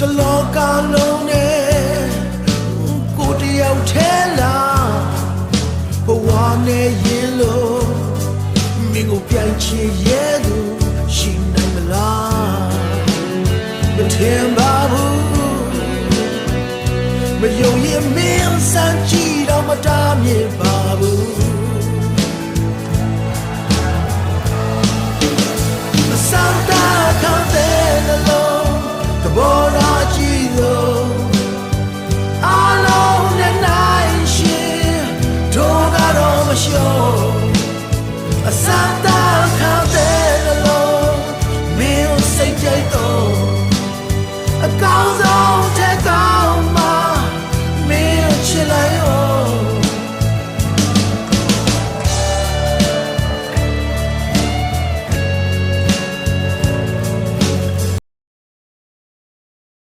တလောကလုံးနဲ့ကိုတယောက်ထဲလားဘဝနဲ့ရင်လို့မင်းကိုပြန်ချင်ရဲ့သူရှိနိုင်မလားမထင်ပါဘူးမယုံရင်မင်းစမ်းကြည့်တော့မတားမြင်ပါဘူးSanta Cante